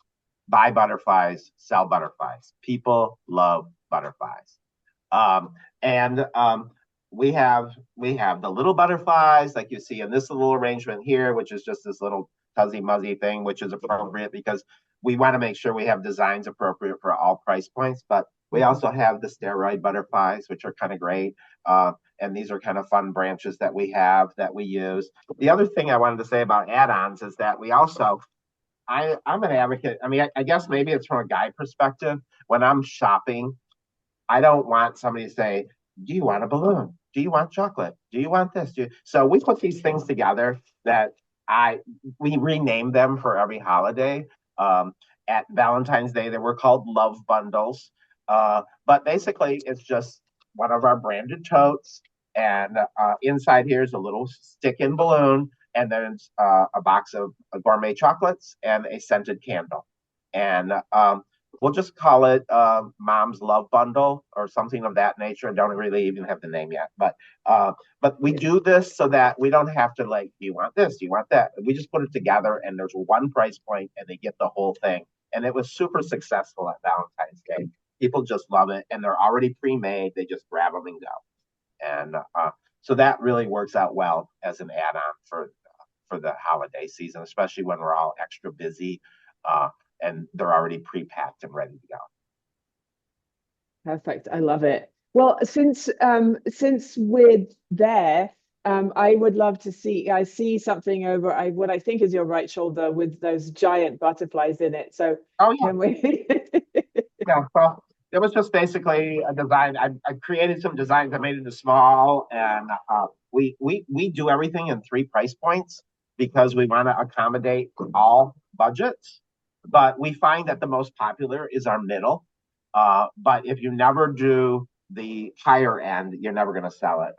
Buy butterflies, sell butterflies. People love butterflies. We have the little butterflies like you see in this little arrangement here, which is just this little fuzzy muzzy thing, which is appropriate because we want to make sure we have designs appropriate for all price points. But we also have the steroid butterflies, which are kind of great. And these are kind of fun branches that we have that we use. The other thing I wanted to say about add-ons is that we also, I'm an advocate. I guess maybe it's from a guy perspective. When I'm shopping, I don't want somebody to say, do you want a balloon? Do you want chocolate? Do you want this? So we put these things together that we rename them for every holiday. At Valentine's Day, they were called love bundles. But basically, it's just one of our branded totes. And inside here is a little stick-in balloon. And then a box of gourmet chocolates and a scented candle. And we'll just call it Mom's Love Bundle or something of that nature. I don't really even have the name yet, but we do this so that we don't have to like, do you want this? Do you want that? We just put it together, and there's one price point, and they get the whole thing. And it was super successful at Valentine's Day. People just love it, and they're already pre-made. They just grab them and go. And so that really works out well as an add-on for the holiday season, especially when we're all extra busy. And they're already pre-packed and ready to go. Perfect. I love it. Well, since we're there, I would love to see. I see something over what I think is your right shoulder with those giant butterflies in it. So Oh yeah, can we? yeah. Well, it was just basically a design. I created some designs. I made it small, and we do everything in 3 price points because we want to accommodate all budgets. But we find that the most popular is our middle. But if you never do the higher end, you're never going to sell it.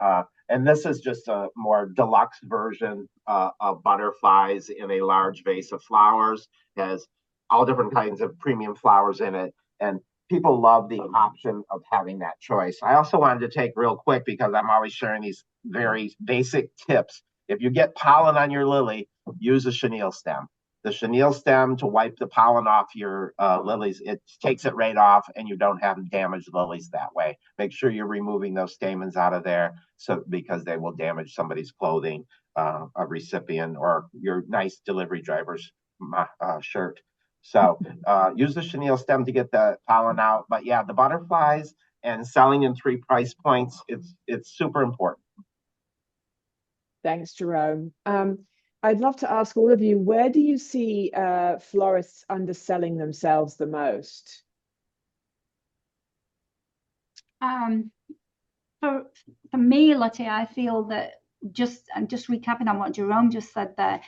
And this is just a more deluxe version of butterflies in a large vase of flowers. It has all different kinds of premium flowers in it. And people love the option of having that choice. I also wanted to take real quick, because I'm always sharing these very basic tips. If you get pollen on your lily, use a chenille stem. The chenille stem, to wipe the pollen off your lilies, it takes it right off, and you don't have damaged lilies that way. Make sure you're removing those stamens out of there, so because they will damage somebody's clothing, a recipient, or your nice delivery driver's shirt. So use the chenille stem to get the pollen out. But yeah, the butterflies and selling in 3 price points, it's super important. Thanks, Jerome. I'd love to ask all of you, where do you see florists underselling themselves the most? For me, Lottie, I feel that just recapping on what Jerome just said there,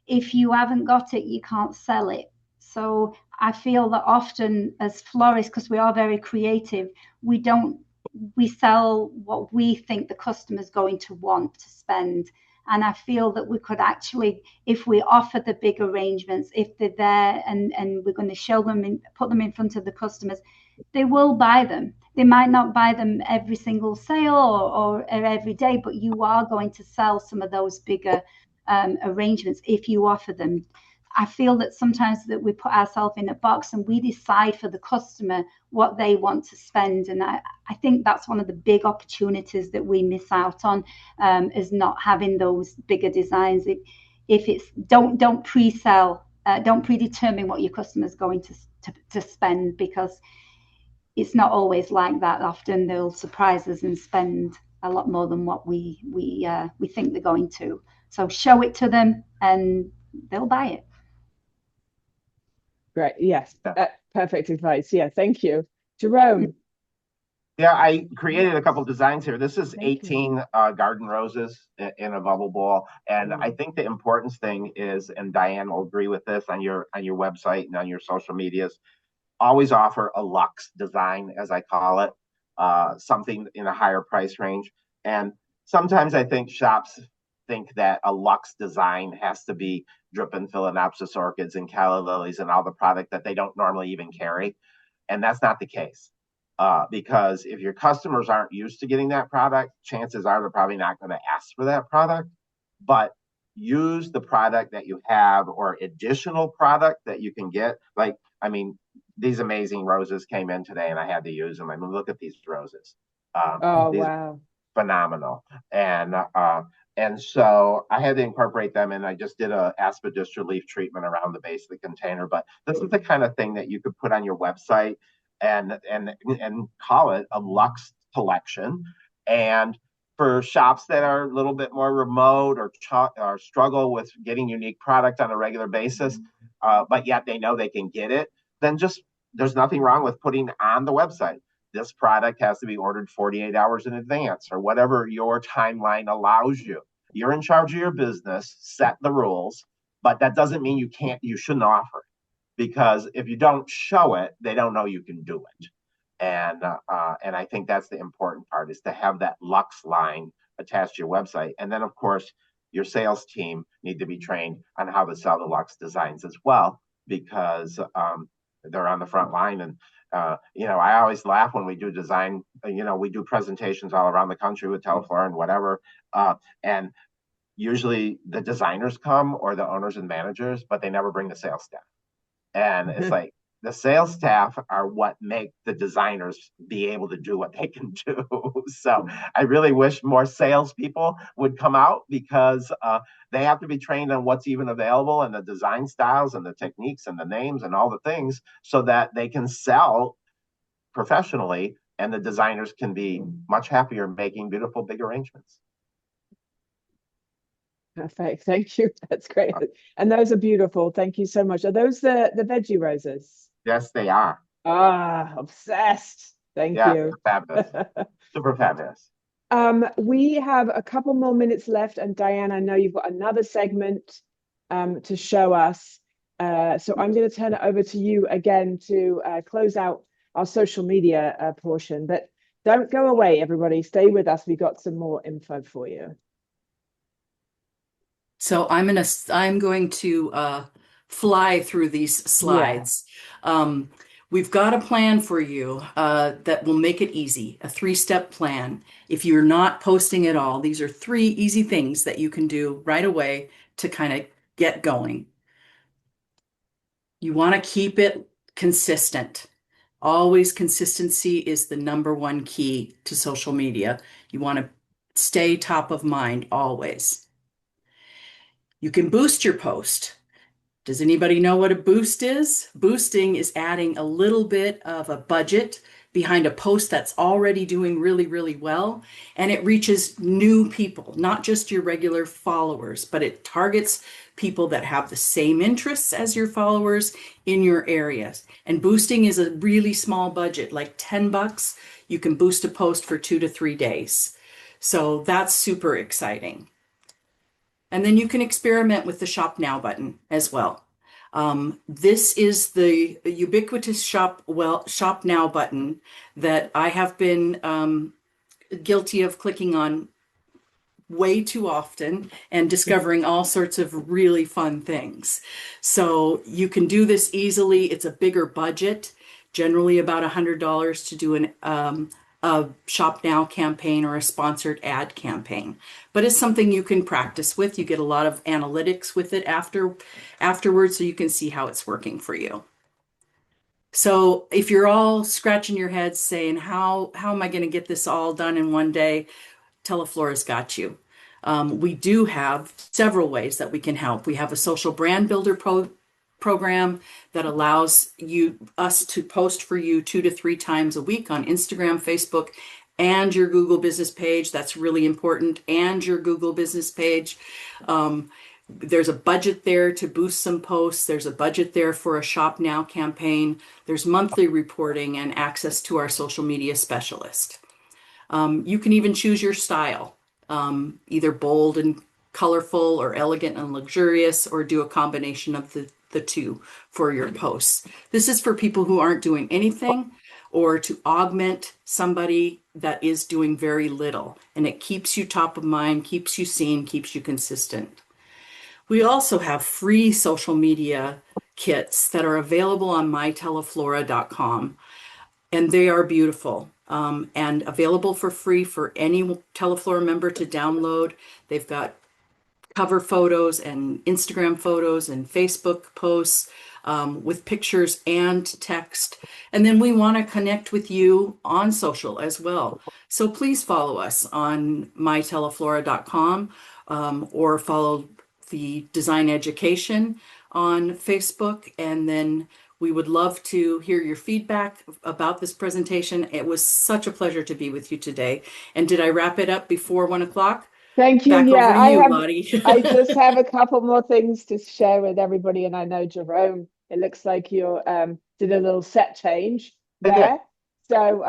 if you haven't got it, you can't sell it. So I feel that often as florists, because we are very creative, we sell what we think the customer's going to want to spend. And I feel that we could actually, if we offer the big arrangements, if they're there and we're going to show them and put them in front of the customers, they will buy them. They might not buy them every single sale or every day, but you are going to sell some of those bigger arrangements if you offer them. I feel that sometimes that we put ourselves in a box and we decide for the customer what they want to spend. And I think that's one of the big opportunities that we miss out on, is not having those bigger designs. If it's don't pre-sell, don't predetermine what your customer's going to spend, because it's not always like that. Often they'll surprise us and spend a lot more than what we think they're going to. So show it to them and they'll buy it. Great. Yes. Perfect advice. Yeah. Thank you. Jerome. Yeah, I created a couple designs here. This is 18 garden roses in a bubble bowl. And I think the important thing is, and Diane will agree with this, on your website and on your social medias, always offer a luxe design, as I call it, something in a higher price range. And sometimes I think shops think that a luxe design has to be dripping phalaenopsis orchids and calla lilies and all the product that they don't normally even carry. And that's not the case. Because if your customers aren't used to getting that product, chances are they're probably not going to ask for that product. But use the product that you have or additional product that you can get. Like, I mean, these amazing roses came in today and I had to use them. I mean, look at these roses. Wow. Phenomenal. And so I had to incorporate them, and I just did a aspidistra leaf treatment around the base of the container. But this is the kind of thing that you could put on your website and call it a luxe collection. And for shops that are a little bit more remote or struggle with getting unique product on a regular basis, but yet they know they can get it, then just there's nothing wrong with putting on the website, this product has to be ordered 48 hours in advance, or whatever your timeline allows you. You're in charge of your business, set the rules, but that doesn't mean you shouldn't offer it, because if you don't show it, they don't know you can do it. And I think that's the important part, is to have that luxe line attached to your website. And then, of course, your sales team need to be trained on how to sell the luxe designs as well, because they're on the front line. And I always laugh when we do design. We do presentations all around the country with Teleflora and whatever, and usually the designers come or the owners and managers, but they never bring the sales staff. And it's like, the sales staff are what make the designers be able to do what they can do. So I really wish more salespeople would come out, because they have to be trained on what's even available and the design styles and the techniques and the names and all the things, so that they can sell professionally and the designers can be much happier making beautiful, big arrangements. Perfect. Thank you. That's great. And those are beautiful. Thank you so much. Are those the veggie roses? Yes, they are. Ah, obsessed. Thank you. Fabulous. Super fabulous. We have a couple more minutes left, and Diane, I know you've got another segment to show us. So I'm going to turn it over to you again to close out our social media portion. But don't go away, everybody. Stay with us. We've got some more info for you. So I'm going to fly through these slides. We've got a plan for you that will make it easy, a 3-step plan. If you're not posting at all, these are 3 easy things that you can do right away to kind of get going. You want to keep it consistent. Always, consistency is the #1 key to social media. You want to stay top of mind always. You can boost your post. Does anybody know what a boost is? Boosting is adding a little bit of a budget behind a post that's already doing really, really well. And it reaches new people, not just your regular followers, but it targets people that have the same interests as your followers in your areas. And boosting is a really small budget, like $10. You can boost a post for 2 to 3 days. So that's super exciting. And then you can experiment with the Shop Now button as well. This is the ubiquitous Shop Now button that I have been guilty of clicking on way too often and discovering all sorts of really fun things. So you can do this easily. It's a bigger budget, generally about $100 to do a Shop Now campaign or a sponsored ad campaign, but it's something you can practice with. You get a lot of analytics with it afterwards, so you can see how it's working for you. So if you're all scratching your heads saying, how am I going to get this all done in one day? Teleflora's got you. We do have several ways that we can help. We have a social brand builder program that allows us to post for you 2 to 3 times a week on Instagram, Facebook, and your Google business page. That's really important. And your Google business page. There's a budget there to boost some posts. There's a budget there for a Shop Now campaign. There's monthly reporting and access to our social media specialist. You can even choose your style, either bold and colorful or elegant and luxurious, or do a combination of the 2 for your posts. This is for people who aren't doing anything, or to augment somebody that is doing very little. And it keeps you top of mind, keeps you seen, keeps you consistent. We also have free social media kits that are available on myteleflora.com, and they are beautiful and available for free for any Teleflora member to download. They've got cover photos and Instagram photos and Facebook posts with pictures and text. And then we want to connect with you on social as well. So please follow us on myteleflora.com or follow the Design Education on Facebook. And then we would love to hear your feedback about this presentation. It was such a pleasure to be with you today. And did I wrap it up before 1 o'clock? Thank you. Back Yeah, over to you, Lottie. I just have a couple more things to share with everybody, and I know Jerome, it looks like you did a little set change there. So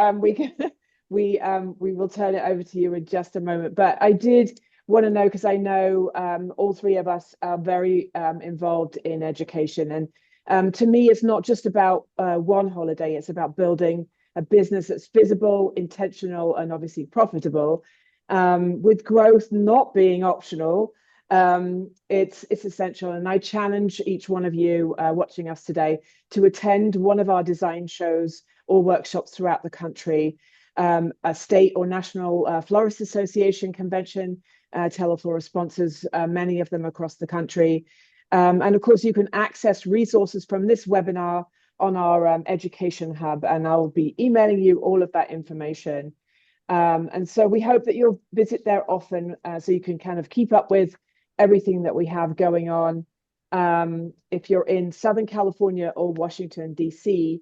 we will turn it over to you in just a moment. But I did want to know, because I know all 3 of us are very involved in education, and to me, it's not just about one holiday. It's about building a business that's visible, intentional, and obviously profitable. With growth not being optional, It's essential. And I challenge each one of you watching us today to attend one of our design shows or workshops throughout the country, a state or national florist association convention. Teleflora sponsors many of them across the country. And of course, you can access resources from this webinar on our education hub, and I'll be emailing you all of that information. And so we hope that you'll visit there often so you can kind of keep up with everything that we have going on. If you're in Southern California or Washington, D.C.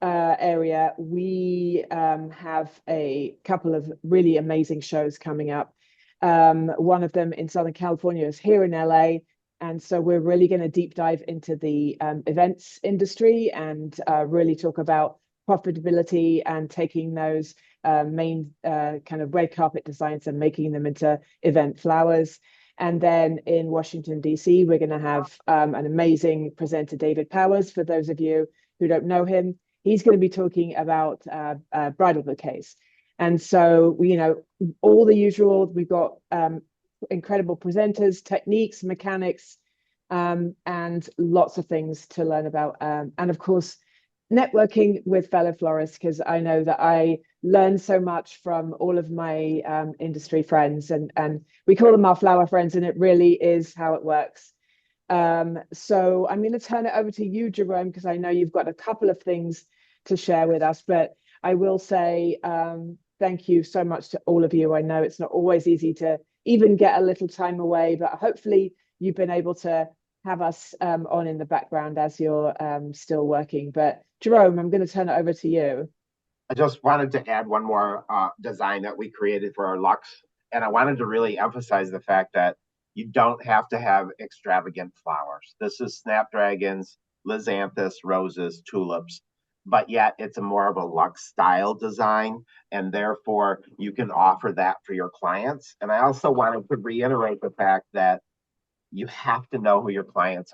Area, we have a couple of really amazing shows coming up. One of them in Southern California is here in LA. And so we're really going to deep dive into the events industry and really talk about profitability and taking those main kind of red carpet designs and making them into event flowers. And then in Washington, D.C., we're going to have an amazing presenter, David Powers. For those of you who don't know him, he's going to be talking about bridal bouquets. And so, all the usual, we've got incredible presenters, techniques, mechanics, and lots of things to learn about. And of course, networking with fellow florists, because I know that I learn so much from all of my industry friends, and we call them our flower friends, and it really is how it works. So I'm going to turn it over to you, Jerome, because I know you've got a couple of things to share with us, but I will say thank you so much to all of you. I know it's not always easy to even get a little time away, but hopefully you've been able to have us on in the background as you're still working. But Jerome, I'm going to turn it over to you. I just wanted to add one more design that we created for our Lux. And I wanted to really emphasize the fact that you don't have to have extravagant flowers. This is snapdragons, lizanthus, roses, tulips, but yet it's a more of a Lux style design. And therefore you can offer that for your clients. And I also wanted to reiterate the fact that you have to know who your clients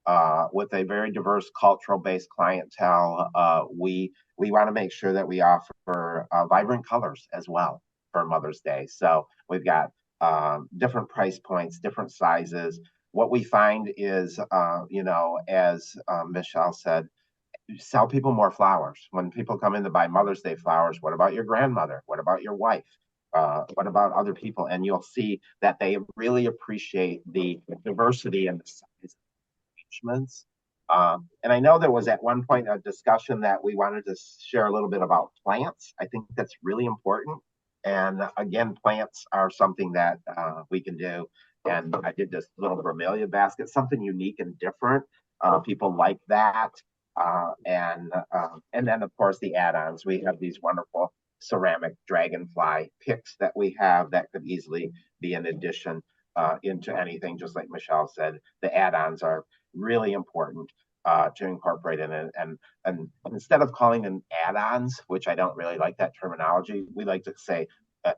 are. With a very diverse cultural-based clientele, we want to make sure that we offer vibrant colors as well for Mother's Day. So we've got different price points, different sizes. What we find is, as Michelle said, sell people more flowers. When people come in to buy Mother's Day flowers, what about your grandmother? What about your wife? What about other people? And you'll see that they really appreciate the diversity and the size arrangements. And I know there was at one point a discussion that we wanted to share a little bit about plants. I think that's really important. And again, plants are something that we can do. And I did this little bromeliad basket, something unique and different. People like that. And then, of course, the add-ons. We have these wonderful ceramic dragonfly picks that we have that could easily be an addition into anything. Just like Michelle said, the add-ons are really important to incorporate in it. And instead of calling them add-ons, which I don't really like that terminology, we like to say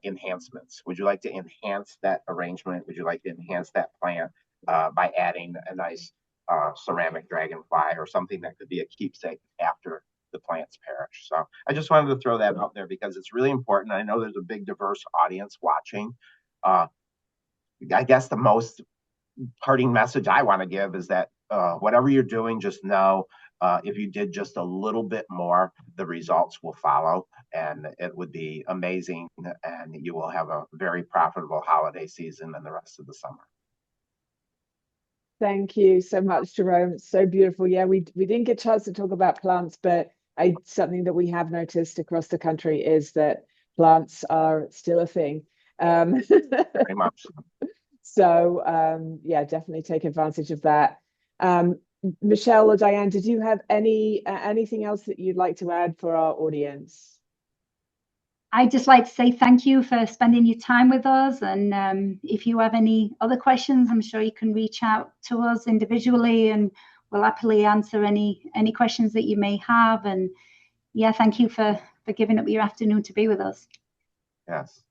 enhancements. Would you like to enhance that arrangement? Would you like to enhance that plant by adding a nice ceramic dragonfly or something that could be a keepsake after the plants perish? So I just wanted to throw that out there because it's really important. I know there's a big diverse audience watching. I guess the most parting message I want to give is that whatever you're doing, just know if you did just a little bit more, the results will follow, and it would be amazing, and you will have a very profitable holiday season and the rest of the summer. Thank you so much, Jerome. It's so beautiful. Yeah, we didn't get a chance to talk about plants, but something that we have noticed across the country is that plants are still a thing. Very much. So yeah, definitely take advantage of that. Michelle or Diane, did you have anything else that you'd like to add for our audience? I'd just like to say thank you for spending your time with us. And if you have any other questions, I'm sure you can reach out to us individually and we'll happily answer any questions that you may have. And yeah, thank you for giving up your afternoon to be with us. Yes.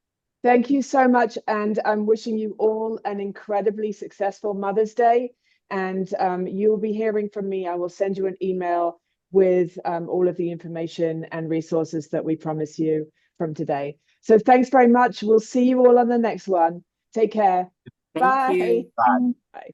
Thank you so much. And I'm wishing you all an incredibly successful Mother's Day. And you'll be hearing from me. I will send you an email with all of the information and resources that we promise you from today. So thanks very much. We'll see you all on the next one. Take care. Thank you. Bye. Bye. Bye.